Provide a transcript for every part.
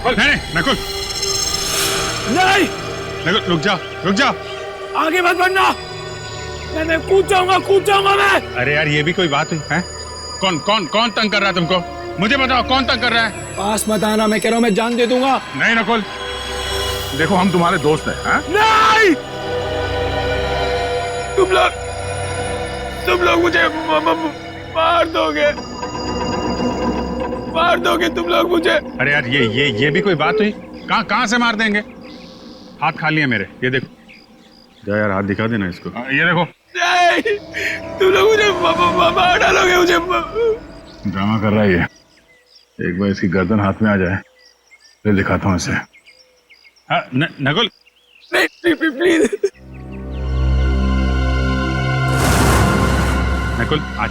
नकुल नहीं नकुल नहीं, नकुल रुक जा रुक जा। आगे मत बढ़ना, मैं कूद जाऊंगा मैं। अरे यार ये भी कोई बात हुई है? कौन कौन कौन तंग कर रहा है तुमको? मुझे बताओ कौन तंग कर रहा है? पास मत आना, मैं कह रहा हूँ मैं जान दे दूंगा। नहीं नकुल, देखो हम तुम्हारे दोस्त हैं। नहीं, तुम लोग मुझे मार दोगे तुम लोग मुझे। अरे यार ये भी कोई बात हुई? कहाँ से मार देंगे? हाथ खाली है मेरे, ये देखो। जा यार हाथ दिखा देना इसको। ये देखो। नहीं, तुम लोग मुझे मार डालोगे मुझे। ड्रामा कर रहा है ये। एक बार इसकी गर्दन हाथ में आ जाए फिर दिखाता हूँ इसे। नकुल नहीं प्लीज। नकुल आज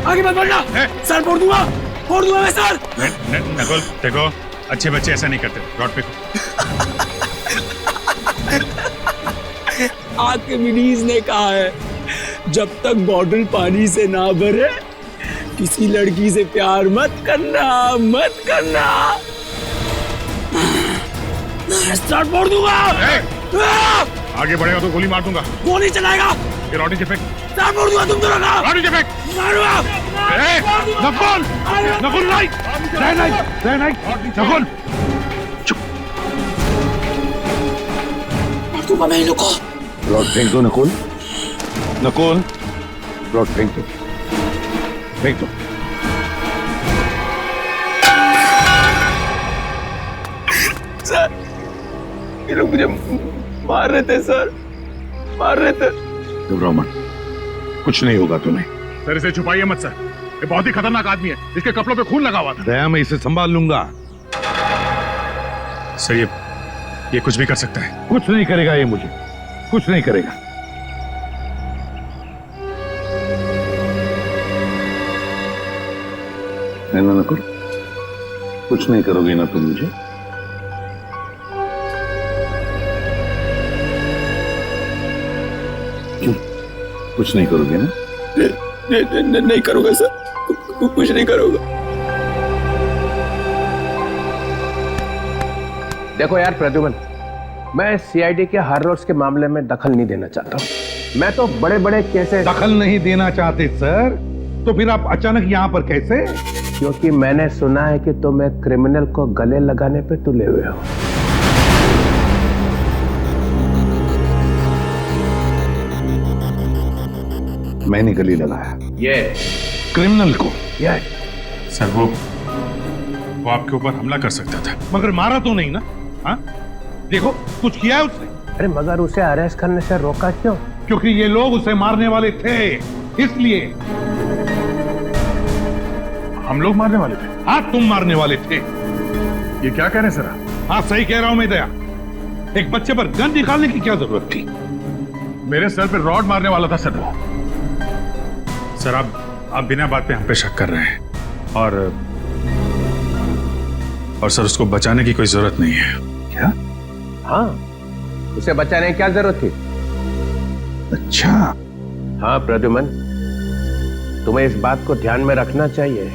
आगे मत बढ़ना, सर फोड़ दूंगा मैं सर। नकुल देखो, अच्छे बच्चे ऐसा नहीं करते। रॉड पे आर्किमिडीज ने कहा है, जब तक बॉटल पानी से ना भरे किसी लड़की से प्यार मत करना। स्टार्ट फोड़ दूंगा। आगे बढ़ेगा तो गोली मार दूंगा। गोली चलाएगा, ये रॉडी से फेंक। स्टार्ट फोड़ दूंगा तुम दोनों का। रॉडी से फेंक। मारूंगा। नकुल नकुल नहीं नकुल चुप। मार दूंगा मैं इन लोगों को। रॉड फेंक दो नकुल। रॉड फेंक दो। सर ये लोग मुझे मार रहे थे सर, घबराओ मत, कुछ नहीं होगा तुम्हें। सर इसे छुपाइए मत सर, ये बहुत ही खतरनाक आदमी है। इसके कपड़ों पे खून लगा हुआ था। दया मैं इसे संभाल लूंगा। सर ये कुछ भी कर सकता है। कुछ नहीं करेगा ये, मुझे कुछ नहीं करेगा। ना नकुल, कुछ नहीं करोगे ना तुम मुझे? कुछ नहीं करोगे ना? नहीं करूंगा सर, कुछ नहीं करूंगा। देखो यार प्रद्युमन, मैं सीआईडी के हार्लोड्स के मामले में दखल नहीं देना चाहता हूँ। मैं तो बड़े बड़े केसेस। दखल नहीं देना चाहते सर? तो फिर आप अचानक यहाँ पर कैसे? क्योंकि मैंने सुना है कि तुम एक क्रिमिनल को गले लगाने पे तुले हुए हो। मैंने गले लगाया ये क्रिमिनल को? ये सर वो आपके ऊपर हमला कर सकता था। मगर मारा तो नहीं ना? हाँ देखो, कुछ किया है उसने? अरे मगर उसे अरेस्ट करने से रोका क्यों? क्योंकि ये लोग उसे मारने वाले थे, इसलिए। हम लोग मारने वाले थे? हाँ तुम मारने वाले थे। ये क्या कह रहे हैं सर आप? हाँ सही कह रहा हूं मैं दया। एक बच्चे पर गन निकालने की क्या जरूरत थी? मेरे सर पे रॉड मारने वाला था सर वो। सर आप बिना बात पे हम पे शक कर रहे हैं, और सर उसको बचाने की कोई जरूरत नहीं है। क्या? हाँ, उसे बचाने की क्या जरूरत थी? अच्छा। हाँ प्रद्युमन, तुम्हें इस बात को ध्यान में रखना चाहिए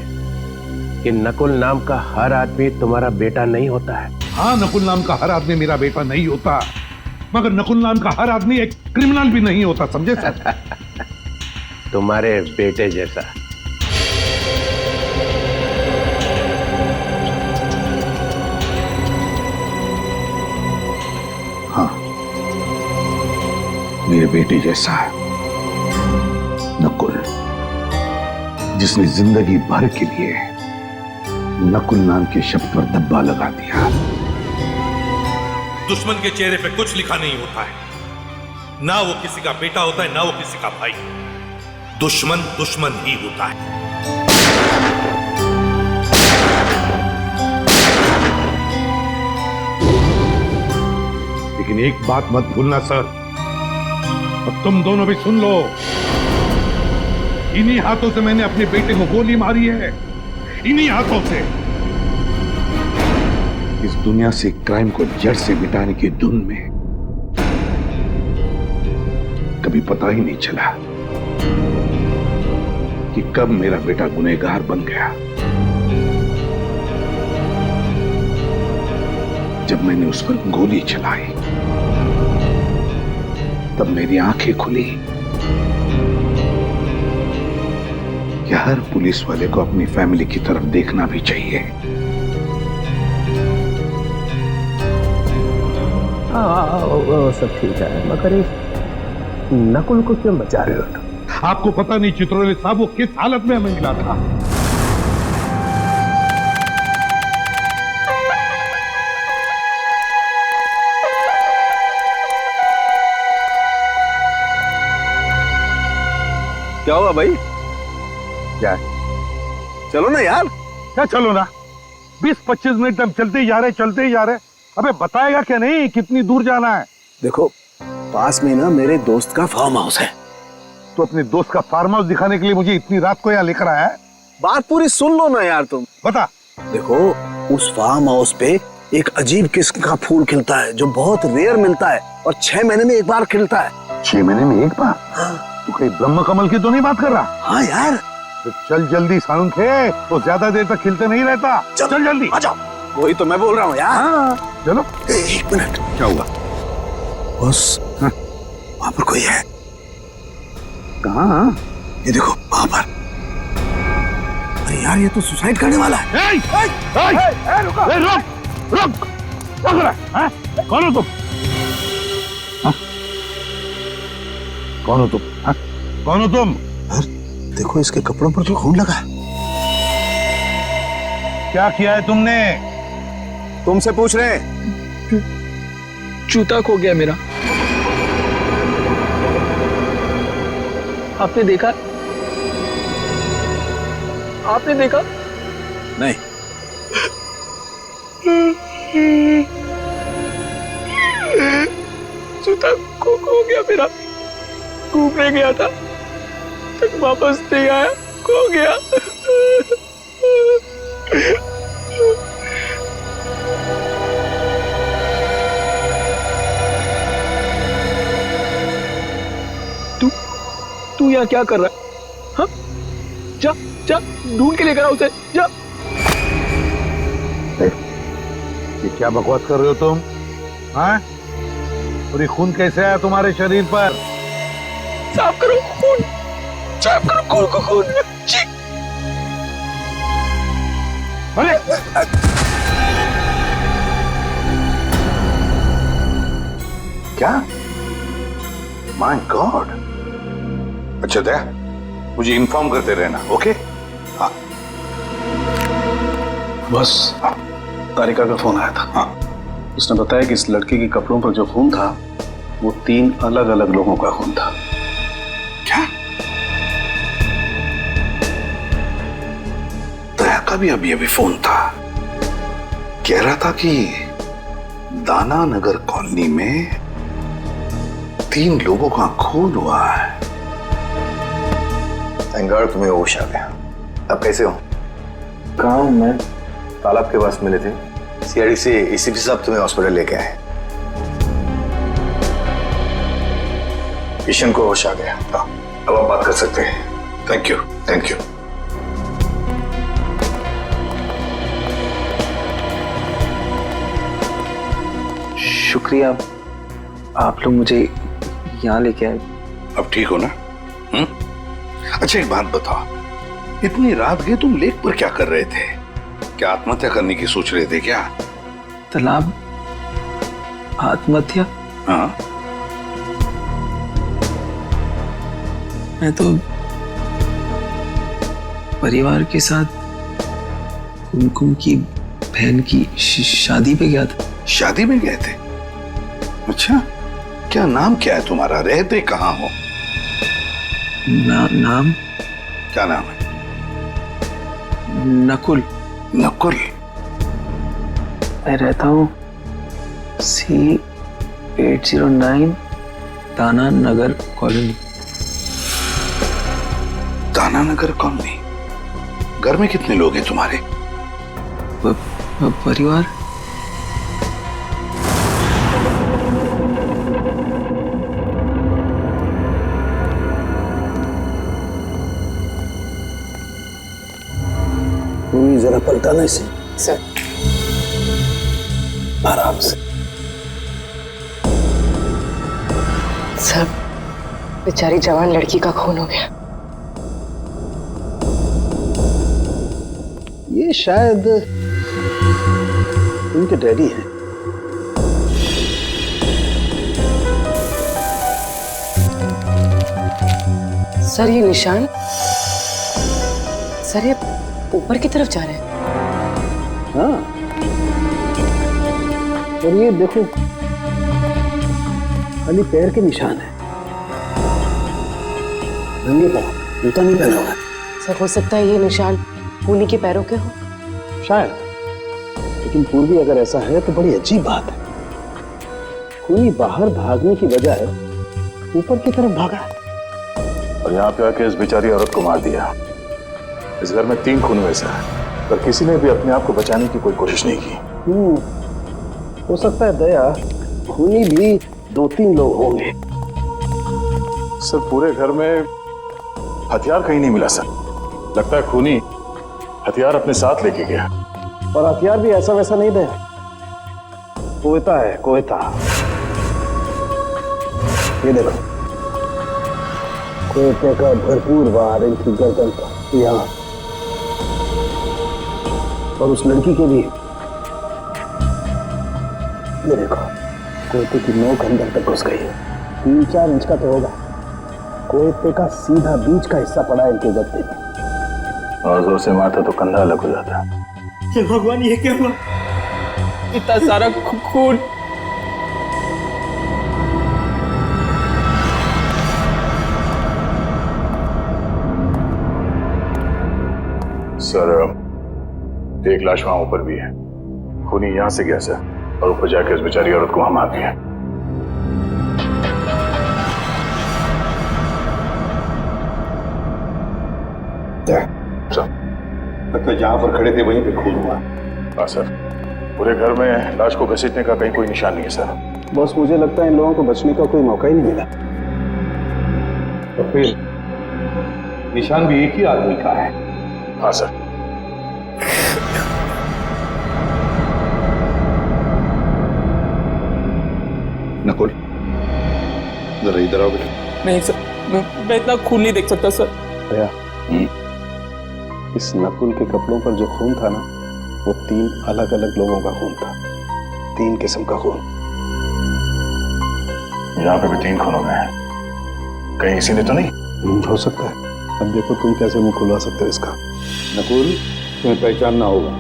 कि नकुल नाम का हर आदमी तुम्हारा बेटा नहीं होता है। हाँ, नकुल नाम का हर आदमी मेरा बेटा नहीं होता, मगर नकुल नाम का हर आदमी एक क्रिमिनल भी नहीं होता, समझे सर? तुम्हारे बेटे जैसा। हाँ, मेरे बेटे जैसा है नकुल, जिसने जिंदगी भर के लिए नकुल नाम के शब्द पर धब्बा लगा दिया। दुश्मन के चेहरे पे कुछ लिखा नहीं होता है, ना वो किसी का बेटा होता है ना वो किसी का भाई। दुश्मन दुश्मन ही होता है। लेकिन एक बात मत भूलना सर, और तुम दोनों भी सुन लो, इन्हीं हाथों से मैंने अपने बेटे को गोली मारी है, इन्हीं हाथों से। इस दुनिया से क्राइम को जड़ से मिटाने की धुन में कभी पता ही नहीं चला कि कब मेरा बेटा गुनहगार बन गया। जब मैंने उस पर गोली चलाई तब मेरी आंखें खुली कि हर पुलिस वाले को अपनी फैमिली की तरफ देखना भी चाहिए। हाँ, वो सब ठीक है, मगर इस नकुल को क्यों बचा रहे हो? आपको पता नहीं चित्रोले साहब वो किस हालत में हमें मिला था। क्या हुआ भाई? क्या चलो ना यार। क्या चलो ना? 20-25 मिनट हम चलते ही जा रहे। अबे बताएगा क्या नहीं कितनी दूर जाना है? देखो पास में ना मेरे दोस्त का फार्म हाउस है। तो अपने दोस्त का फार्म हाउस दिखाने के लिए मुझे इतनी रात को यहाँ लेकर आया है? बात पूरी सुन लो ना यार तुम। बता। देखो उस फार्म हाउस पे एक अजीब किस्म का फूल खिलता है जो बहुत रेयर मिलता है और 6 महीने में एक बार खिलता है। 6 महीने में एक बार? हाँ। तू कहीं ब्रह्म कमल की तो नहीं बात कर रहा? हाँ यार। तो चल जल्दी सानुखे, तो ज्यादा देर तक खिलते नहीं रहता। चल जल्दी आ जाओ। वही तो मैं बोल रहा हूँ यार। हाँ चलो। 1 मिनट। क्या हुआ? बस हाँ? वहां पर कोई है। कहाँ? ये देखो वहां पर। अरे यार ये तो सुसाइड करने वाला है। रुक। कौन हो तुम? कौन हो तुम? कौन हो तुम? देखो इसके कपड़ों पर तो खून लगा है। क्या किया है तुमने? तुमसे पूछ रहे हैं। जूता खो गया मेरा। आपने देखा? नहीं। जूता खो गया मेरा। घूमने गया था, तक वापस नहीं आया, खो गया। तू यहाँ क्या कर रहा है? हाँ? जा ढूंढ के लेकर आ उसे, जा। ये क्या बकवास कर रहे हो तुम? हाँ? और ये खून कैसे आया तुम्हारे शरीर पर? साफ करो खून को खून। जी। अरे! क्या? My God. अच्छा दया, मुझे इन्फॉर्म करते रहना, ओके? हाँ। बस तारिका का फोन आया था। हाँ। उसने बताया कि इस लड़के के कपड़ों पर जो खून था वो 3 अलग-अलग लोगों का खून था। क्या? दया का भी अभी फोन था। कह रहा था कि दाना नगर कॉलोनी में 3 लोगों का खून हुआ है। थैंक गॉड तुम्हें होश आ गया। अब कैसे हो? कहाँ हूँ मैं? तालाब के पास मिले थे। सीआईडी से एसीपी साहब तुम्हें हॉस्पिटल लेके आए। किशन को होश आ गया। अब आप बात कर सकते हैं। Thank you. शुक्रिया, आप लोग मुझे यहाँ लेके आए। अब ठीक हो ना? अच्छा एक बात बताओ, इतनी रात गए तुम लेक पर क्या कर रहे थे? क्या आत्महत्या करने की सोच रहे थे क्या? तालाब आत्महत्या? हाँ। मैं तो परिवार के साथ कुमकुम की बहन की शादी पे गया था। शादी में गए थे? अच्छा, क्या नाम क्या है तुम्हारा? रहते कहाँ हो? नाम? क्या नाम है? नकुल। नकुल? मैं रहता हूँ C809 दाना नगर कॉलोनी। दाना नगर कॉलोनी? घर में कितने लोग हैं तुम्हारे? परिवार? पलटाना इसे। सर आराम से। सर, बेचारी जवान लड़की का खून हो गया। ये शायद उनके डैडी हैं। सर ये निशान, सर ये ऊपर की तरफ जा रहे हैं। हाँ, और ये देखो खाली पैर के निशान है, नंगे पाँव, जूता नहीं पहना हुआ है। सर हो सकता है ये निशान खूनी के पैरों के हो। शायद, लेकिन पूर्वी अगर ऐसा है तो बड़ी अजीब बात है। खूनी बाहर भागने की बजाय ऊपर की तरफ भागा और यहाँ पे आके इस बेचारी औरत को मार दिया। इस घर में 3 खून हुए सर, पर किसी ने भी अपने आप को बचाने की कोई कोशिश नहीं की। हो सकता है दया, खूनी भी 2-3 लोग होंगे। सर पूरे घर में हथियार कहीं नहीं मिला सर। लगता है खूनी हथियार अपने साथ लेके गया। और हथियार भी ऐसा वैसा नहीं दया, कोयता है, कोयता। ये देखो, कोयते का भरपूर वार इनकी गर्दन पर, यहाँ, और उस लड़की के भी। ये देखो, कोयते की नोक अंदर तक घुस गई है। 3-4 इंच का तो होगा। कोयते का सीधा बीच का हिस्सा पड़ा है इनके गद्दे में। और जोर से मारता तो कंधा अलग हो जाता। हे भगवान, ये क्या हुआ? इतना सारा खून। सर एक लाश वहां ऊपर भी है। खूनी यहां से गया सर, और ऊपर जाके इस बेचारी औरत को वहां मार दिया। लगता है जहां पर खड़े थे वहीं पे खून हुआ। हाँ सर, पूरे घर में लाश को घसीटने का कहीं कोई निशान नहीं है सर। बस मुझे लगता है इन लोगों को बचने का कोई मौका ही नहीं मिला। तो फिर निशान भी एक ही आदमी का है। हाँ सर। नकुल, जरा इधर आओ बेटा। नहीं सर, मैं इतना खून नहीं देख सकता सर। दया, इस नकुल के कपड़ों पर जो खून था ना, वो 3 अलग-अलग लोगों का खून था। 3 किस्म का खून। यहाँ पे भी 3 खून हो गए हैं। कहीं इसी ने तो नहीं? हो सकता है। अब देखो तुम कैसे मुंह खुलवा सकते हो इसका। नकुल, तुम्हें पहचानना होगा।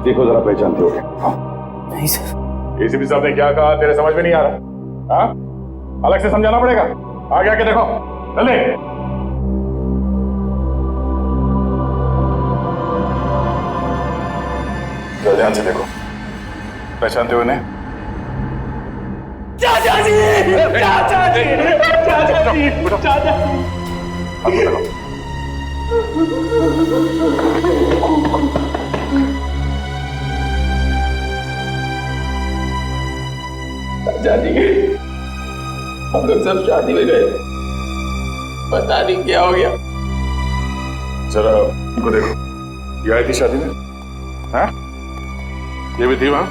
देखो जरा, पहचानते हो? हाँ। नहीं सर। एसीपी साहब ने क्या कहा तेरे समझ में नहीं आ रहा? हाँ, अलग से समझाना पड़ेगा। आगे आके देखो, जल्दी। जरा ध्यान से देखो, पहचानते हो इन्हें? चाचा जी, चाचा जी, चाचा जी, चाचा जी। हाथ में लगाओ। चाचा जी, हम लोग सब शादी में गए, पता नहीं क्या हो गया। जरा इनको देखो, ये आई थी शादी में? हाँ, ये भी थी वहां?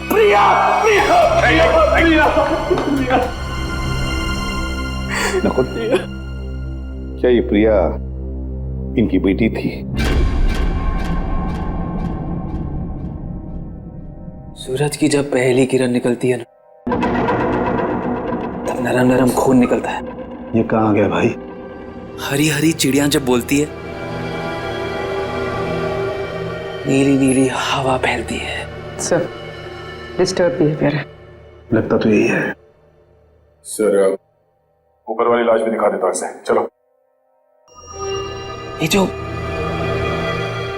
प्रिया, प्रिया, प्रिया, प्रिया, प्रिया। नकुल, क्या ये प्रिया इनकी बेटी थी? सूरज की जब पहली किरण निकलती है ना, तब नरम नरम खून निकलता है। ये कहाँ गया भाई? हरी हरी चिड़िया जब बोलती है, नीली नीली हवा फैलती है। सर डिस्टर्ब बिहेवियर है। लगता तो यही है। सर ऊपर वाली लाश भी दिखा देता हूं इसे। चलो। ये जो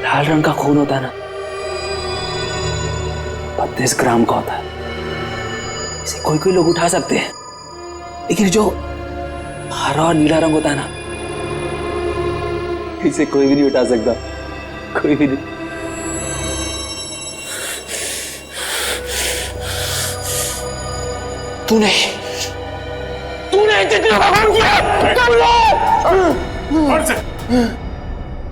लाल रंग का खून होता है ना, 32 ग्राम का होता है। इसे कोई कोई लोग उठा सकते हैं, लेकिन जो हरा और नीला रंग होता है ना, इसे कोई भी नहीं उठा सकता, कोई भी नहीं। तूने जितना काम किया कर लो।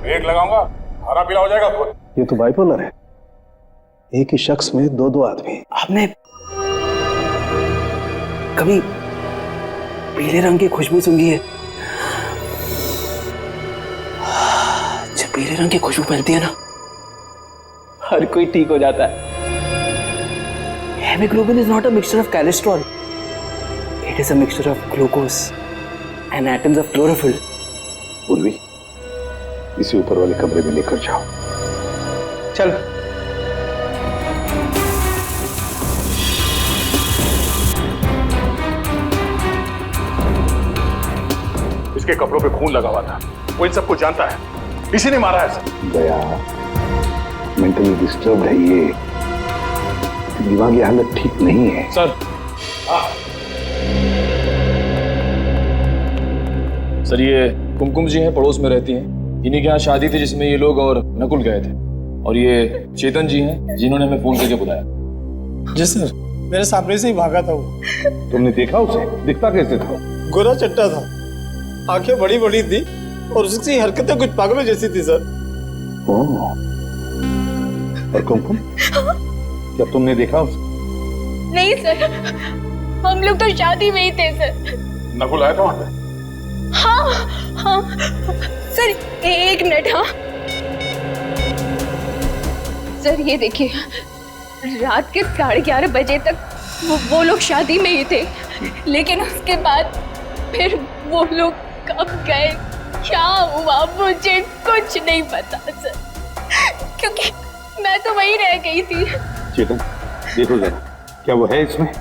एक लगाऊंगा, हरा पीला हो जाएगा खुद। ये तो बाइपोलर है, एक ही शख्स में दो दो आदमी। आपने कभी पीले रंग की खुशबू सूंघी है? जब पीले रंग की खुशबू फैलती है ना, हर कोई ठीक हो जाता है। Haemoglobin is not a mixture of cholesterol. It is a mixture of glucose and atoms of chlorophyll. पूर्वी, इसे ऊपर वाले कमरे में लेकर जाओ। चलो। इसके कपड़ों पे खून लगा हुआ था, वो इन सबको जानता है, इसी ने मारा है सर। दया मेंटली डिस्टर्ब है ये, दिमागी हालत ठीक नहीं है। सर सर ये कुमकुम जी हैं, पड़ोस में रहती हैं। इन्हीं के यहाँ शादी थी जिसमें ये लोग और नकुल गए थे, और ये चेतन जी हैं जिन्होंने हमें फोन करके बुलाया। जी सर, मेरे सामने से ही भागा था वो। तुमने देखा उसे? दिखता कैसे था? गोरा चट्टा था, आंखें बड़ी बड़ी थी और उसकी हरकतें कुछ पागलों जैसी थी सर। ओह, और कुमकुम, क्या तुमने देखा उसे? नहीं सर, हम लोग तो शादी में ही थे सर। नकुल आया था वहां पे? हाँ सर, एक मिनट। हाँ सर, ये देखिए, रात के 11:30 बजे तक वो लोग शादी में ही थे, लेकिन उसके बाद फिर वो लोग कब गए, क्या हुआ, मुझे कुछ नहीं पता सर, क्योंकि मैं तो वहीं रह गई थी। चेतन, देखो जरा, क्या वो है इसमें?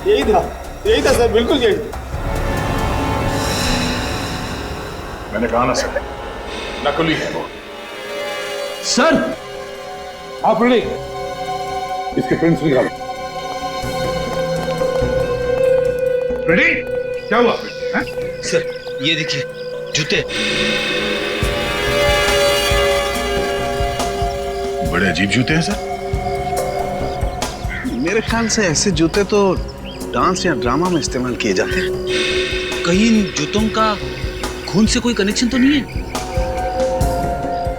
यही था सर, बिल्कुल यही था। मैंने कहा ना सर, नकुली है वो। सर, आप रेडी? इसके प्रिंट्स निकालो। रेडी? क्या हुआ? सर ये देखिए, जूते। बड़े अजीब जूते हैं सर। मेरे ख्याल से ऐसे जूते तो डांस या ड्रामा में इस्तेमाल किए जाते हैं। कहीं इन जूतों का खून से कोई कनेक्शन तो नहीं है?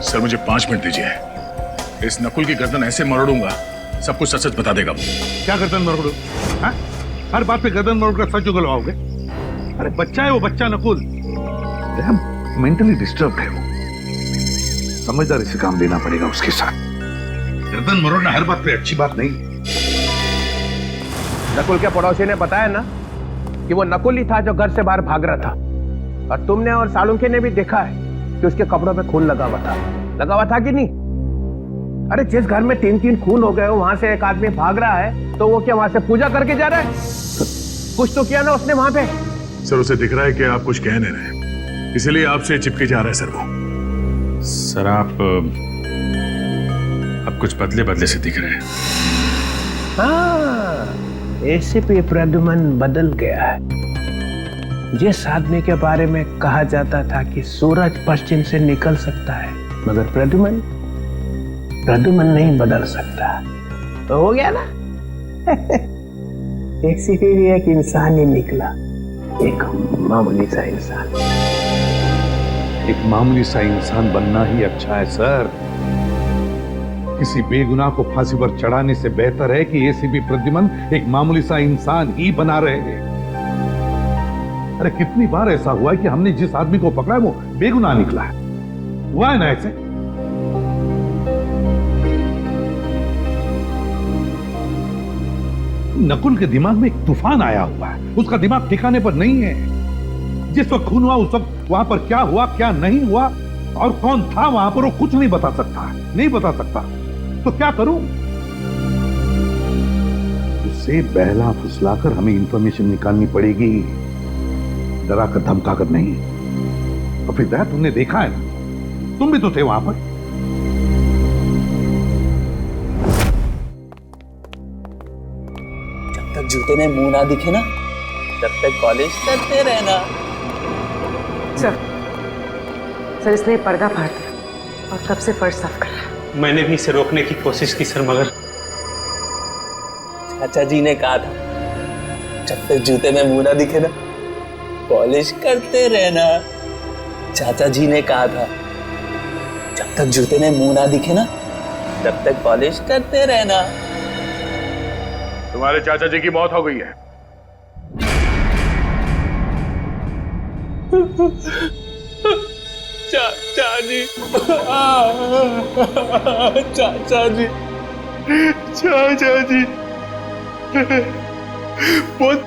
सर मुझे 5 मिनट दीजिए, इस नकुल की गर्दन ऐसे मरोड़ूंगा, सब कुछ सच सच बता देगा। क्या गर्दन मरोड़ो? हाँ? हर बात पे गर्दन मरोड़ कर सच उगलवाओगे? अरे बच्चा है वो, बच्चा नकुल मेंटली डिस्टर्ब है वो, समझदारी से काम लेना पड़ेगा उसके साथ। गर्दन मरोड़ना हर बात पे अच्छी बात नहीं। नकुल के पड़ोसी ने बताया ना कि वो नकुल ही था जो घर से बाहर भाग रहा था, और तुमने और सालुंखे ने भी देखा है कि उसके कपड़ों पे खून लगा हुआ था कि नहीं? अरे जिस घर में 3-3 खून हो गए हो, वहां से एक आदमी भाग रहा है, तो वो क्या वहां से पूजा करके जा रहा है? कुछ तो किया ना उसने वहां पे। सर उसे दिख रहा है कि आप कुछ कह नहीं रहे, इसलिए आपसे चिपके जा रहा है सर वो। सर आप कुछ बदले बदले से दिख रहे हैं। हाँ, एसीपी प्रद्युमन बदल गया है। जिस आदमी के बारे में कहा जाता था कि सूरज पश्चिम से निकल सकता है, मगर प्रद्युमन नहीं बदल सकता, तो हो गया ना। एसीपी भी एक इंसान ही निकला, एक मामूली सा इंसान। एक मामूली सा इंसान बनना ही अच्छा है सर। किसी बेगुनाह को फांसी पर चढ़ाने से बेहतर है कि एसीपी प्रद्युमन एक मामूली सा इंसान ही बना रहे। अरे कितनी बार ऐसा हुआ है कि हमने जिस आदमी को पकड़ा है वो बेगुनाह निकला है। हुआ है ना ऐसे? नकुल के दिमाग में एक तूफान आया हुआ है, उसका दिमाग ठिकाने पर नहीं है। जिस वक्त खून हुआ उस वक्त वहां पर क्या हुआ क्या नहीं हुआ और कौन था वहां पर, वो कुछ नहीं बता सकता। तो क्या करूं? उसे बहला फुसलाकर हमें इंफॉर्मेशन निकालनी पड़ेगी, डरा कर धमका कर नहीं। और फिर दया, तुमने देखा है ना, तुम भी तो थे वहां पर। जब तक जूते में मुंह ना दिखे ना, तब तक कॉलेज करते रहना। सर इसने पर्दा फाड़ दिया और तब से फर्श साफ कर रहा है। मैंने भी इसे रोकने की कोशिश की सर, मगर चाचा जी ने कहा था जब तक जूते में मुंह ना दिखे ना, पॉलिश करते रहना। चाचा जी ने कहा था जब तक जूते में मुंह ना दिखे ना तब तक पॉलिश करते रहना। तुम्हारे चाचा जी की मौत हो गई है। चाचा जी, चाचा जी, चाचा जी बहुत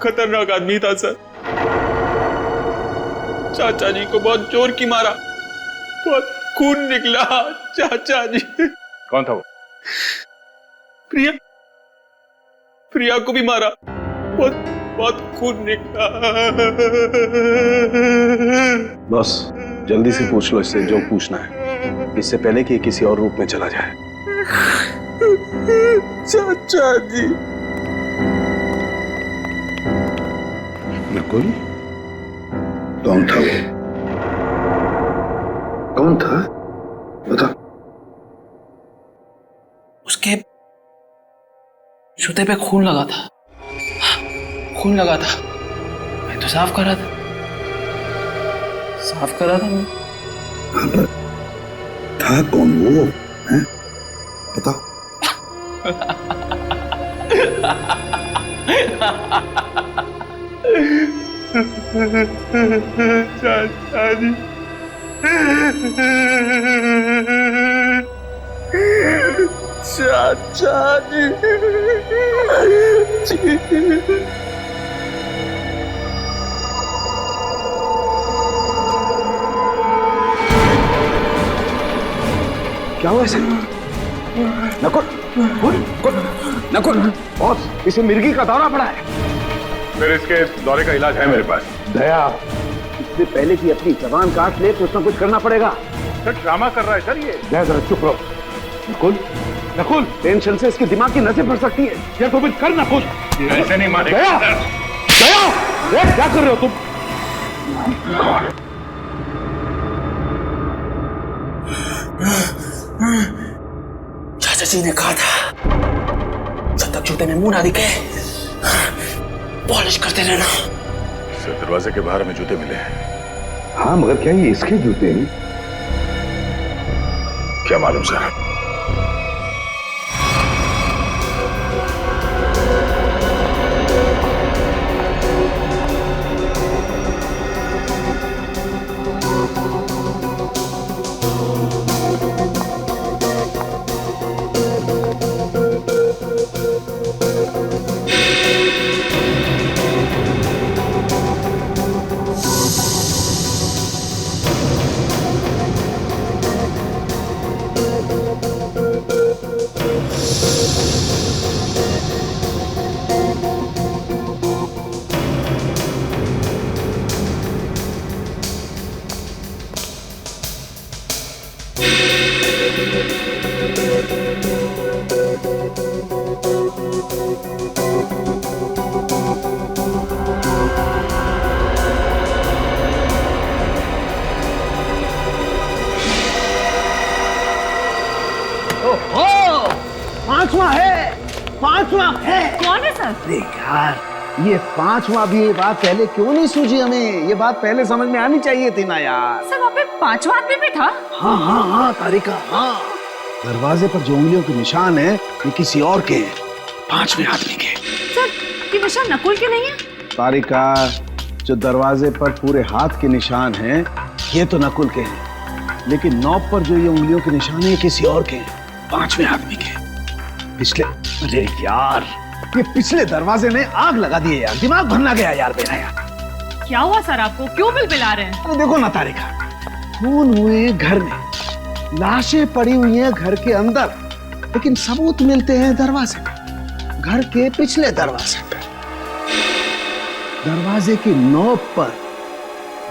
खतरनाक आदमी था सर। चाचा जी को बहुत जोर की मारा, बहुत खून निकला। चाचा जी। कौन था वो? प्रिया, प्रिया को भी मारा, बहुत बहुत खून निकला। बस जल्दी से पूछ लो इससे जो पूछना है, इससे पहले कि किसी और रूप में चला जाए। चाचा जी। नकुल, कौन था वो? कौन था? बता। उसके जूते पे खून लगा था, खून लगा था। मैं तो साफ कर रहा था, साफ कर रहा था मैं। हाँ, था कौन वो? हैं? बता। चाचा जी, चाचा जी। क्या हुआ इसे? नकुल, नकुल, बॉस, इसे मिर्गी का दौरा पड़ा है। फिर इसके दौरे का इलाज है मेरे पास। दया, इससे पहले कि अपनी जबान काट ले कुछ ना कुछ करना पड़ेगा। सर ड्रामा कर रहा है सर ये। दया जरा चुप रहो। नकुल, नकुल, टेंशन से इसके दिमाग की नसें फट सकती है। क्या तुम कर नकुल? ऐसे नहीं मारेगा। दया, दया, दया, क्या कर रहे हो तुम? चाचा जी ने कहा था जब तक जूते में मुंह ना दिखे पॉलिश करते रहना। सर दरवाजे के बाहर हमें जूते मिले हैं। हाँ, मगर क्या ये इसके जूते हैं? क्या मालूम सर। पांचवा है। कौन है सर? अरे यार, ये पांचवा भी। ये बात पहले क्यों नहीं सूझी हमें? ये बात पहले समझ में आनी चाहिए थी ना यार। सर वहाँ पे पांचवा आदमी भी था? हाँ हाँ हाँ तारिका, हाँ। दरवाजे पर जो उंगलियों के निशान है ये किसी और के हैं, पांचवें आदमी के। सर ये निशान नकुल के नहीं है? तारिका, जो दरवाजे पर पूरे हाथ के निशान हैं ये तो नकुल के हैं, लेकिन नॉब पर जो ये उंगलियों के निशान है किसी और के हैं, पांचवें आदमी के। पिछले, अरे यार, ये पिछले दरवाजे ने आग लगा दी है यार। दिमाग भरना गया यार मेरा यार। क्या हुआ सर आपको? क्यों बिलबिला रहे हैं? अरे देखो ना तारिका, खून हुए हैं घर में, लाशें पड़ी हुई हैं घर के अंदर, लेकिन सबूत मिलते हैं दरवाजे पे, घर के पिछले दरवाजे पे। दरवाजे की नोक पर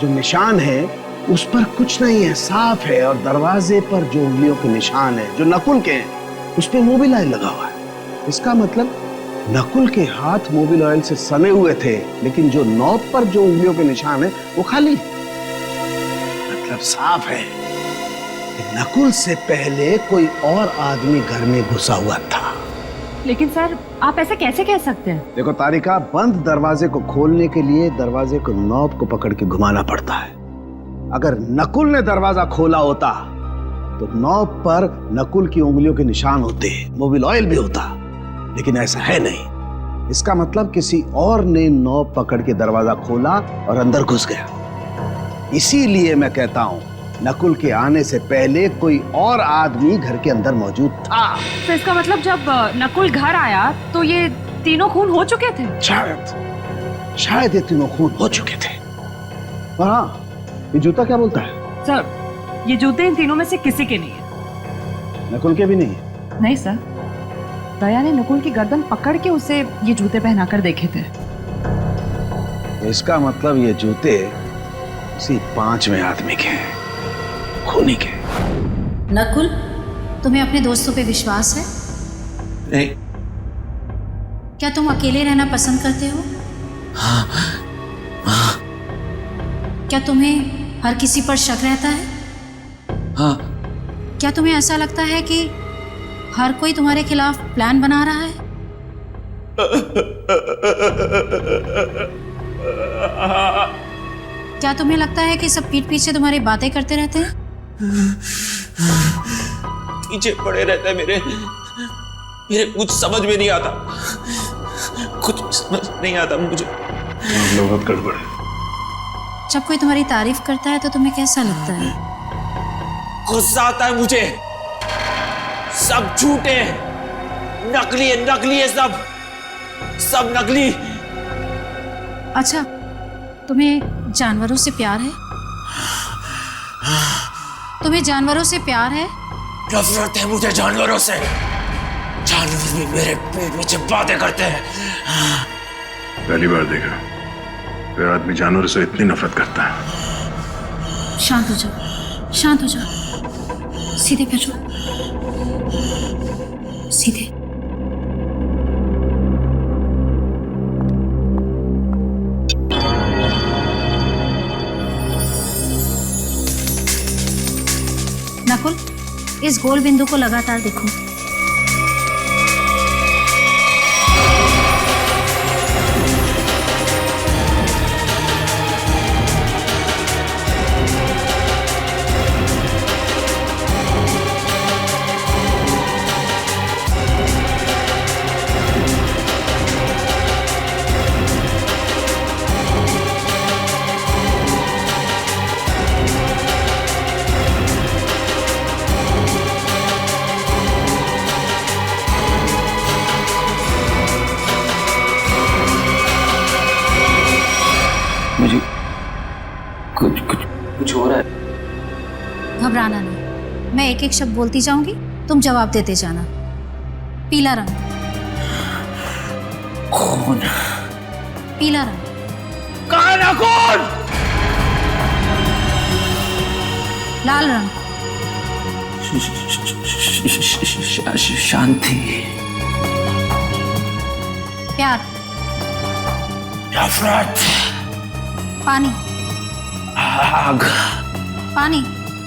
जो निशान है उस पर कुछ नहीं है, साफ है। और दरवाजे पर जो उंगलियों के निशान है जो नकुल के हैं उस पे मोबिल ऑयल लगा हुआ है। इसका मतलब नकुल के हाथ मोबिल ऑयल से सने हुए थे, लेकिन जो नॉब पर जो उंगलियों के निशान है वो खाली। मतलब साफ है कि नकुल से पहले कोई और आदमी घर में घुसा हुआ था। लेकिन सर आप ऐसे कैसे कह सकते हैं? देखो तारिका, बंद दरवाजे को खोलने के लिए दरवाजे को नॉब को पकड़ के घुमाना पड़ता है। अगर नकुल ने दरवाजा खोला होता तो नॉब पर नकुल की उंगलियों के निशान होते, मोबिल ऑयल भी होता, लेकिन ऐसा है नहीं। इसका मतलब किसी और ने नॉब पकड़ के दरवाजा खोला और अंदर घुस गया। इसीलिए मैं कहता हूं नकुल के आने से पहले कोई और आदमी घर के अंदर मौजूद था। तो इसका मतलब जब नकुल घर आया तो ये तीनों खून हो चुके थे? शायद ये तीनों खून हो चुके थे। और हाँ, ये जूता क्या बोलता है? सर ये जूते इन तीनों में से किसी के नहीं है। नकुल के भी नहीं? नहीं सर, दया ने नकुल की गर्दन पकड़ के उसे ये जूते पहनाकर देखे थे। इसका मतलब ये जूते उसी 5वें आदमी के हैं, खूनी के। नकुल, तुम्हें अपने दोस्तों पे विश्वास है? नहीं। क्या तुम अकेले रहना पसंद करते हो? हाँ। क्या तुम्हें हर किसी पर शक रहता है? हाँ। क्या तुम्हें ऐसा लगता है कि हर कोई तुम्हारे खिलाफ प्लान बना रहा है? क्या तुम्हें लगता है कि सब पीठ पीछे तुम्हारी बातें करते रहते हैं? पीछे पड़े रहते हैं मेरे कुछ समझ में नहीं आता, कुछ समझ नहीं आता मुझे। बहुत गड़बड़ है। जब कोई तुम्हारी तारीफ करता है तो तुम्हें कैसा लगता है? गुस्सा आता है मुझे। सब झूठे, नकली है सब नकली। अच्छा, तुम्हें जानवरों से प्यार है? तुम्हें जानवरों से प्यार है? नफरत है मुझे जानवरों से। जानवर भी मेरे पेट पीछे बातें करते हैं। पहली बार देखा कोई आदमी जानवरों से इतनी नफरत करता है। शांत हो जाओ, शांत हो जाओ। सीधे बैठो, सीधे। नकुल, इस गोल बिंदु को लगातार देखो। मुझे कुछ हो रहा है। घबराना नहीं, मैं एक एक शब्द बोलती जाऊंगी, तुम जवाब देते जाना। पीला रंग। खून। पीला रंग। काला खून। लाल रंग। शांति। प्यार। नफरत। पानी। आग। पानी।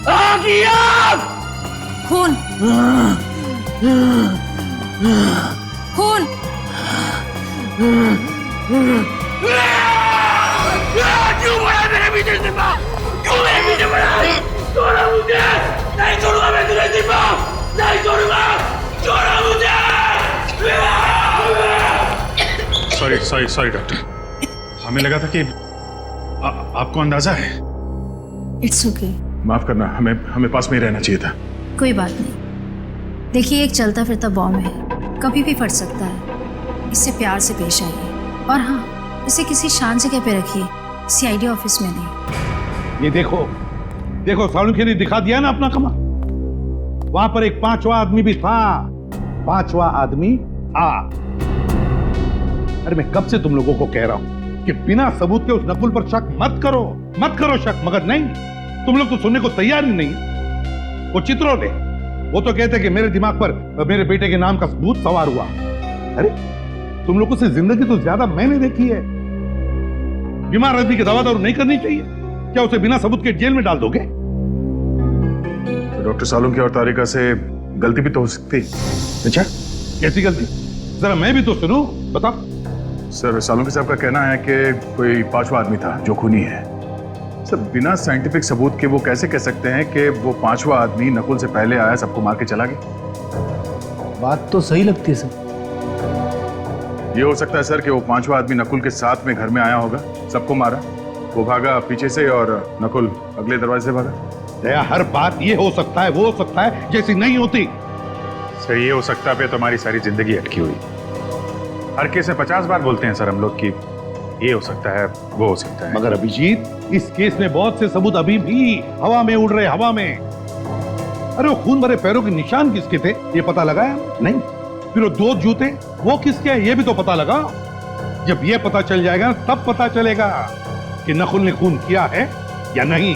आग ही आग। खून। खून। क्यों बड़ा मेरे पीछे सिपा? क्यों मेरे पीछे बड़ा? छोड़ो मुझे! नहीं छोड़ूंगा मैं तुझे सिपा! नहीं छोड़ूंगा! छोड़ो मुझे! सॉरी डॉक्टर, हमें लगा था कि आपको अंदाजा है। It's okay. माफ करना, हमें पास में ही रहना चाहिए था। कोई बात नहीं। देखिए, एक चलता फिरता बॉम्ब है, कभी भी फट सकता है। इससे प्यार से पेश आइए, और हाँ, इसे किसी शांत जगह पे रखिए, सीआईडी ऑफिस में नहीं। ये देखो सालुंखे ने दिखा दिया ना अपना कमा। वहां पर एक 5वां आदमी भी था। 5वां आदमी था। अरे मैं कब से तुम लोगों को कह रहा हूं कि बिना सबूत के उस नकुल पर शक मत करो शक, मगर नहीं, तुम लोग तो सुनने को तैयार ही नहीं। वो चित्रोले, वो तो कहते कि मेरे दिमाग पर मेरे बेटे के नाम का भूत सवार हुआ। अरे तुम लोगों से जिंदगी तो ज्यादा मैंने देखी है। बीमार आदमी की दवा दारू नहीं करनी चाहिए क्या? उसे बिना सबूत के जेल में डाल दोगे? डॉक्टर सालुंखे और तारिका से गलती भी तो हो सकती। अच्छा, कैसी गलती? जरा मैं भी तो सुनूं, बता। सर सालुंखे साहब का कहना है कि कोई पांचवा आदमी था जो खूनी है। सर बिना साइंटिफिक सबूत के वो कैसे कह सकते हैं कि वो पांचवा आदमी नकुल से पहले आया, सबको मार के चला गया? बात तो सही लगती है सर। ये हो सकता है सर कि वो पांचवा आदमी नकुल के साथ में घर में आया होगा, सबको मारा, वो भागा पीछे से और नकुल अगले दरवाजे से भागा। दया, हर बात ये हो सकता है, वो हो सकता है, जैसी नहीं होती। सर ये हो सकता है पे तो हमारी सारी जिंदगी अटकी हुई। हर केस में 50 बार बोलते हैं सर हम लोग कि ये हो सकता है, वो हो सकता है। मगर अभिजीत, इस केस में बहुत से सबूत अभी भी हवा में उड़ रहे, हवा में। अरे वो खून भरे पैरों के निशान किसके थे ये पता लगाया? नहीं। फिर वो 2 जूते वो किसके हैं ये भी तो पता लगा। जब ये पता चल जाएगा तब पता चलेगा कि नकुल ने खून किया है या नहीं।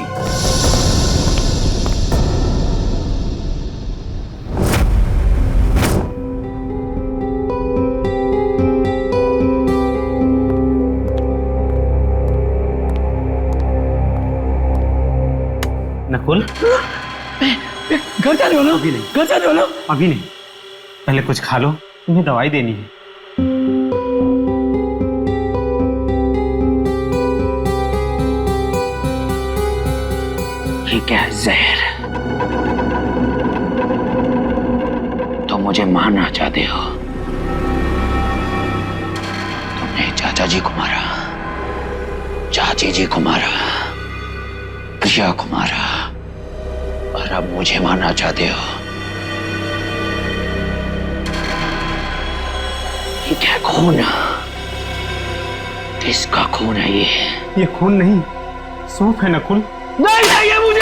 नकुल, घर जाने वाला? अभी नहीं। घर जाने वाला? अभी नहीं, पहले कुछ खा लो, तुम्हें दवाई देनी है। ये क्या है? जहर? तो मुझे मारना चाहते हो? तुमने चाचा जी को मारा, चाची जी को मारा, प्रिया को मारा, और अब मुझे मारना चाहते हो? ये क्या खून? किसका खून है ये? ये खून नहीं, सूप है नकुल। नहीं चाहिए मुझे।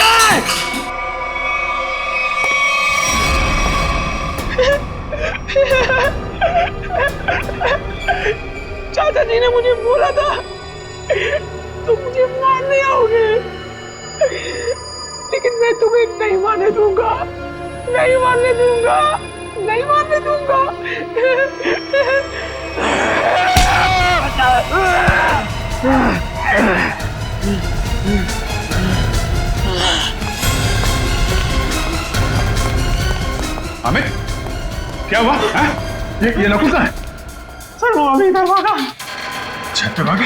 चाचा जी ने मुझे बोला था तुम मुझे मारने आओगे, लेकिन मैं तुम्हें नहीं मारने दूंगा, नहीं मारने दूंगा, नहीं मारने दूंगा। अमित, क्या हुआ? ये नकुल कहाँ है? सर वो अभी इधर भागा। छत पे भागा?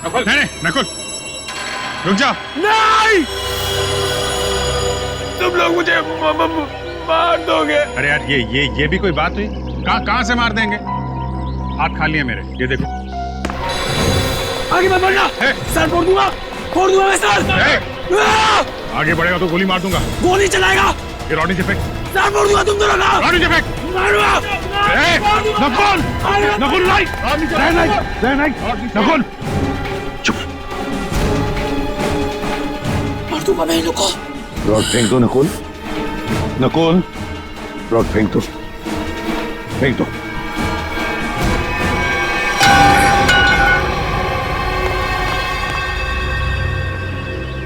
नकुल, नहीं नकुल, रुक जाओ। नहीं, तुम लोग मुझे मार दोगे। अरे यार ये भी कोई बात हुई? कहाँ से मार देंगे? हाथ खा लिए मेरे, ये देखो। आगे मत बढ़ना, सर फोड़ दूंगा मैं सर। आगे बढ़ेगा तो गोली मार दूंगा। गोली चलाएगा? ये रॉडी से फेंक। सर फोड़ दूंगा तुम दोनों का। रॉडी से फेंक। नकुल, नकुल नहीं, नकुल चुप। मार दूंगा मैं इनको। रॉड फेंक दो नकुल, नकुल रॉड फेंक दो, फेंक दो।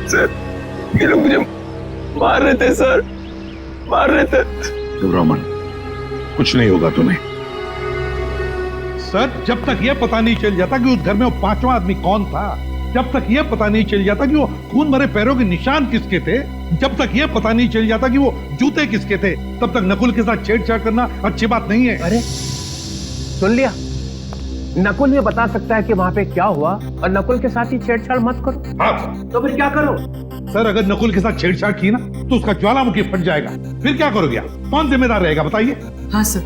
सर ये लोग मुझे मार रहे थे सर, मार रहे थे। रमन, कुछ नहीं होगा तुम्हें। सर जब तक यह पता नहीं चल जाता कि उस घर में वो पांचवा आदमी कौन था, जब तक यह पता नहीं चल जाता कि वो खून भरे पैरों के निशान किसके थे, जब तक यह पता नहीं चल जाता कि वो जूते किसके थे, तब तक नकुल के साथ छेड़छाड़ करना अच्छी बात नहीं है। अरे सुन लिया, नकुल ये बता सकता है कि वहां पे क्या हुआ, और नकुल के साथ ही छेड़छाड़ मत करो। हाँ। तो फिर क्या करो? सर अगर नकुल के साथ छेड़छाड़ की ना तो उसका ज्वालामुखी फट जाएगा, फिर क्या करोगे आप? कौन जिम्मेदार रहेगा बताइए? हाँ सर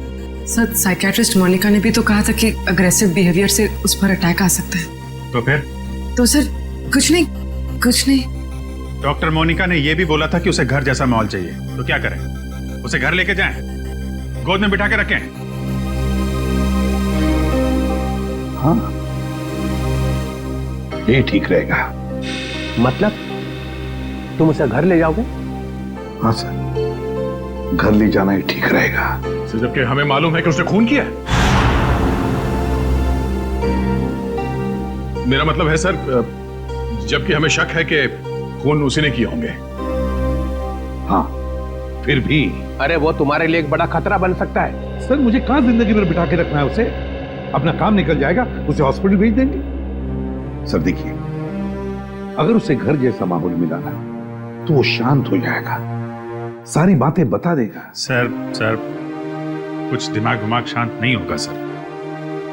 साइकियाट्रिस्ट मोनिका ने भी तो कहा था कि अग्रेसिव बिहेवियर से उस पर अटैक आ सकता है। तो फिर? तो सर कुछ नहीं। डॉक्टर मोनिका ने यह भी बोला था कि उसे घर जैसा माहौल चाहिए, तो क्या करें? उसे घर लेके जाएं, गोद में बिठा के रखें? हाँ ये ठीक रहेगा। मतलब तुम उसे घर ले जाओगे? हाँ सर, घर ले जाना ही ठीक रहेगा। जबकि हमें मालूम है कि उसने खून किया है। मेरा मतलब है सर, जबकि हमें शक है कि खून उसी ने किए होंगे। हाँ फिर भी। अरे वो तुम्हारे लिए एक बड़ा खतरा बन सकता है। सर मुझे कहां जिंदगी भर बिठा के रखना है उसे? अपना काम निकल जाएगा, उसे हॉस्पिटल भेज देंगे। सर देखिए, अगर उसे घर जैसा माहौल मिला ना तो वो शांत हो जाएगा, सारी बातें बता देगा। सर कुछ दिमाग शांत नहीं होगा सर।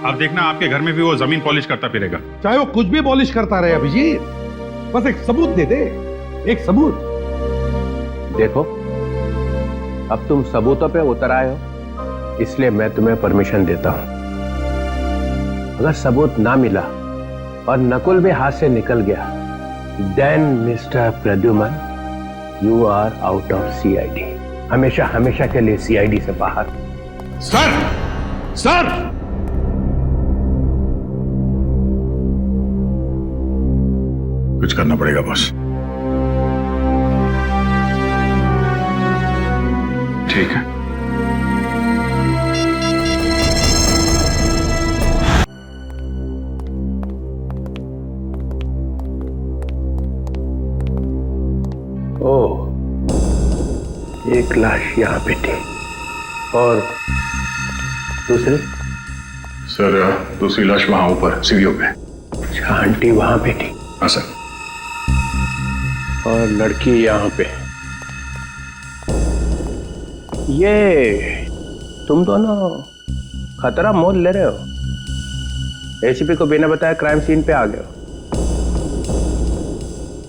आप देखना आपके घर में भी वो जमीन पॉलिश करता फिरेगा। चाहे वो कुछ भी पॉलिश करता रहे अभिजीत, बस एक सबूत दे दे, एक सबूत। देखो, अब तुम सबूतों पे उतर आए हो, इसलिए मैं तुम्हें परमिशन देता हूं। अगर सबूत ना मिला और नकुल भी हाथ से निकल गया, then mister Pradyuman, you are out of CID, हमेशा के लिए सीआईडी से बाहर। सर कुछ करना पड़ेगा बॉस। ठीक है। ओह, एक लाश यहाँ पे थी और दूसरी? सर दूसरी लाश वहां ऊपर सीढ़ियों पे। अच्छा, आंटी वहां पे थी? हाँ सर। और लड़की यहाँ पे। ये तुम दोनों खतरा मोल ले रहे हो। एसीपी को बिना बताए क्राइम सीन पे आ गए हो।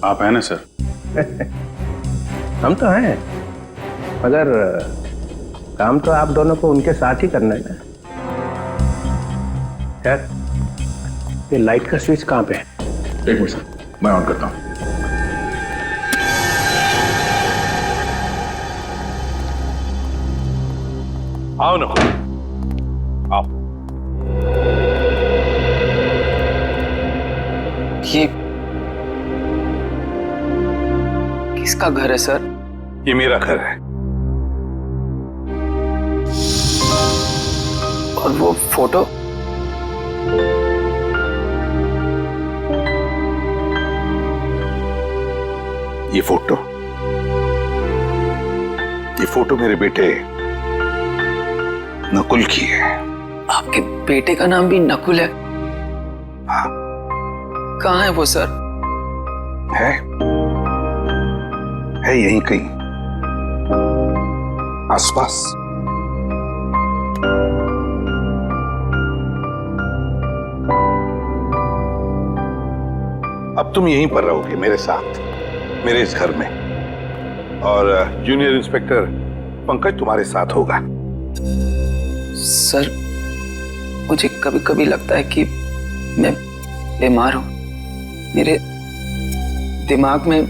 आप हैं ना सर? हम तो हैं, मगर काम तो आप दोनों को उनके साथ ही करना है ना। यार, ये लाइट का स्विच कहाँ पे है? एक मिनट सर, मैं ऑन करता हूँ। आओ ना, आओ। ये किसका घर है सर? ये मेरा घर है। और वो फोटो? ये फोटो मेरे बेटे नकुल की है। आपके बेटे का नाम भी नकुल है? हाँ। कहाँ है वो सर? है यहीं कहीं आसपास। अब तुम यहीं पर रहोगे मेरे साथ, मेरे इस घर में, और जूनियर इंस्पेक्टर पंकज तुम्हारे साथ होगा। सर, मुझे कभी कभी लगता है कि मैं बीमार हूं। मेरे दिमाग में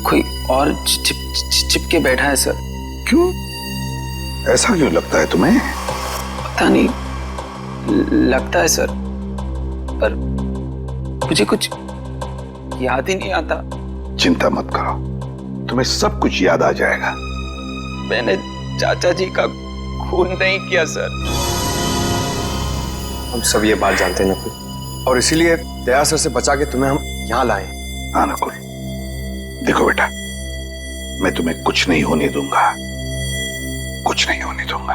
कोई और चिपके बैठा है सर। क्यों? ऐसा क्यों लगता है तुम्हें? पता नहीं, लगता है सर, पर मुझे कुछ याद ही नहीं आता। चिंता मत करो, तुम्हें सब कुछ याद आ जाएगा। मैंने चाचा जी का खून नहीं किया सर। हम सब ये बात जानते हैं नकुल, और इसीलिए दया सर से बचा के तुम्हें हम यहाँ लाए। हाँ नकुल, देखो बेटा, मैं तुम्हें कुछ नहीं होने दूंगा, कुछ नहीं होने दूंगा।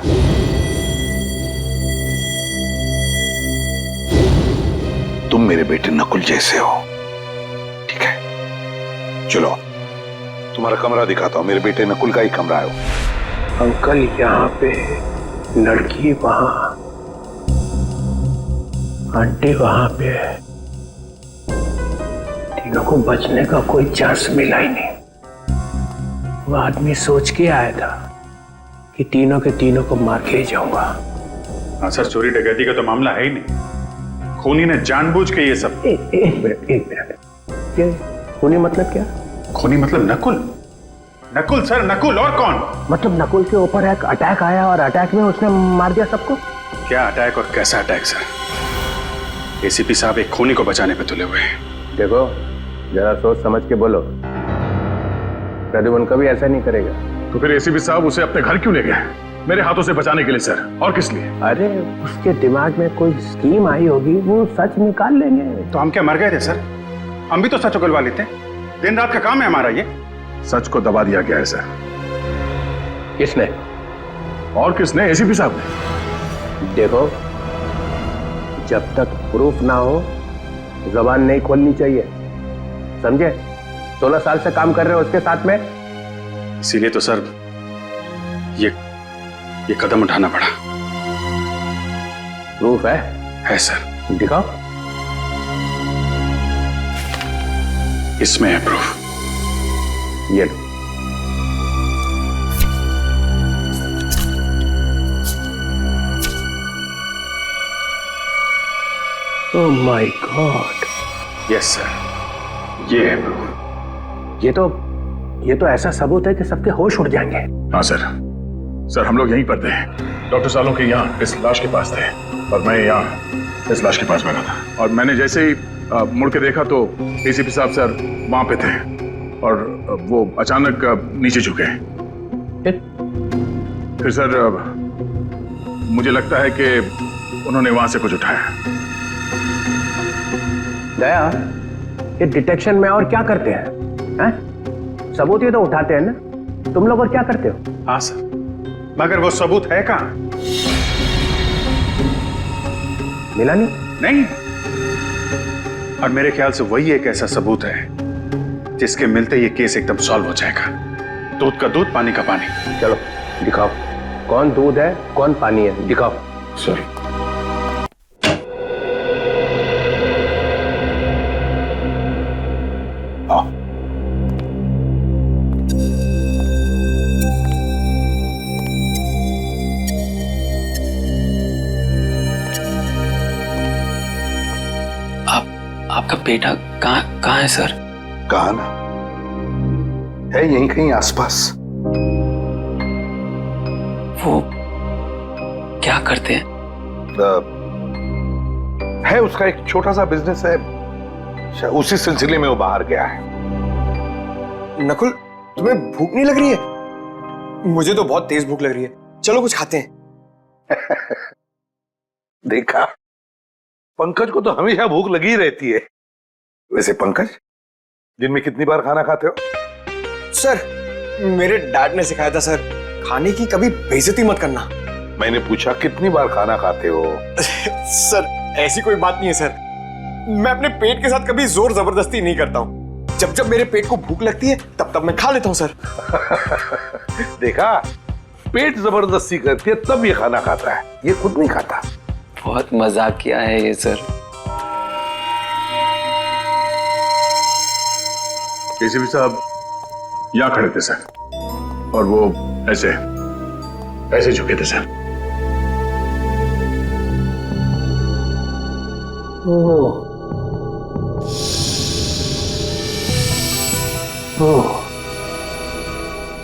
तुम मेरे बेटे नकुल जैसे हो, ठीक है? चलो तुम्हारा कमरा दिखाता हूं। मेरे बेटे नकुल का ही कमरा है। अंकल यहाँ पे, लड़की वहां, आंटी वहां पे, तीनों को बचने का कोई चांस मिला ही नहीं। वो आदमी सोच के आया था कि तीनों के तीनों को मार के ही जाऊंगा। हाँ सर, चोरी डकैती का तो मामला है ही नहीं। खूनी ने जानबूझ के ये सब। एक मिनट, ये खूनी मतलब क्या? खूनी मतलब नकुल। नकुल सर, नकुल, और कौन? मतलब नकुल के ऊपर एक अटैक आया और अटैक में उसने मार दिया सबको? क्या अटैक और कैसा अटैक सर? एसीपी साहब एक खूनी को बचाने पे तुले हुए हैं। देखो, जरा सोच समझ के बोलो। प्रद्युमन कभी ऐसा नहीं करेगा। तो फिर एसीपी साहब उसे अपने घर क्यों ले गए? मेरे हाथों से बचाने के लिए सर, और किस लिए? अरे उसके दिमाग में कोई स्कीम आई होगी, वो सच निकाल लेंगे। तो हम क्या मर गए थे सर? हम भी तो सच उगलवा लेते। दिन रात का काम है हमारा ये। सच को दबा दिया गया है सर। किसने? और किसने? एसीपी साहब ने। देखो, जब तक प्रूफ ना हो जबान नहीं खोलनी चाहिए, समझे? 16 साल से काम कर रहे हो उसके साथ में। इसीलिए तो सर ये कदम उठाना पड़ा। प्रूफ है? है सर। दिखाओ। इसमें है प्रूफ। ये लो। Oh my god. Yes sir, ये है प्रूफ। ये तो ऐसा सबूत है कि सबके होश उड़ जाएंगे। हाँ सर। सर हम लोग यहीं पर थे, डॉक्टर सालों के यहाँ इस लाश के पास थे और मैं यहाँ इस लाश के पास बैठा था और मैंने जैसे ही मुड़ के देखा तो एसीपी साहब सर वहां पे थे और वो अचानक नीचे झुके। फिर सर मुझे लगता है कि उन्होंने वहां से कुछ उठाया। दया, ये डिटेक्शन में और क्या करते हैं? सबूत ही तो उठाते हैं ना, तुम लोग और क्या करते हो? हाँ सर, मगर वो सबूत है कहाँ? मिला नहीं? नहीं, और मेरे ख्याल से वही एक ऐसा सबूत है जिसके मिलते ये केस एकदम सॉल्व हो जाएगा। दूध का दूध, पानी का पानी। चलो दिखाओ, कौन दूध है कौन पानी है, दिखाओ। सर आपका बेटा कहाँ है सर? कहाँ ना है, यहीं कहीं आसपास। वो क्या करते हैं? है उसका एक छोटा सा बिजनेस है, उसी सिलसिले में वो बाहर गया है। नकुल, तुम्हें भूख नहीं लग रही है? मुझे तो बहुत तेज भूख लग रही है, चलो कुछ खाते हैं। देखा, पंकज को तो हमेशा भूख लगी रहती है। वैसे पंकज, दिन में कितनी बार खाना खाते हो? सर, मेरे डैड ने सिखाया था सर, खाने की कभी बेइज्जती मत करना। मैंने पूछा कितनी बार खाना खाते हो? सर, ऐसी कोई बात नहीं है सर, मैं अपने पेट के साथ कभी जोर जबरदस्ती नहीं करता हूँ। जब जब मेरे पेट को भूख लगती है तब तब मैं खा लेता हूँ सर। देखा, पेट जबरदस्ती करती है तब ये खाना खाता है, ये खुद नहीं खाता। बहुत मजाक किया है ये सर। एसीपी साहब यहाँ खड़े थे सर और वो ऐसे झुके थे सर।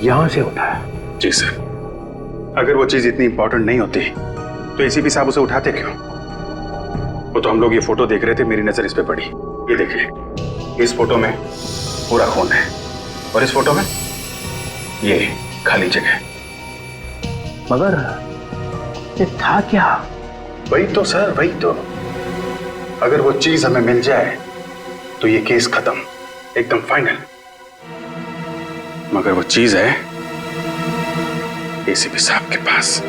यहां से उठाया? जी सर। अगर वो चीज इतनी इंपॉर्टेंट नहीं होती तो एसीपी साहब उसे उठाते क्यों? वो तो हम लोग ये फोटो देख रहे थे, मेरी नजर इस पे पड़ी। ये देखिए, इस फोटो में पूरा खून है और इस फोटो में ये खाली जगह। मगर ये था क्या? वही तो सर, वही तो। अगर वो चीज हमें मिल जाए तो ये केस खत्म, एकदम फाइनल। मगर वो चीज है एसीपी साहब के पास।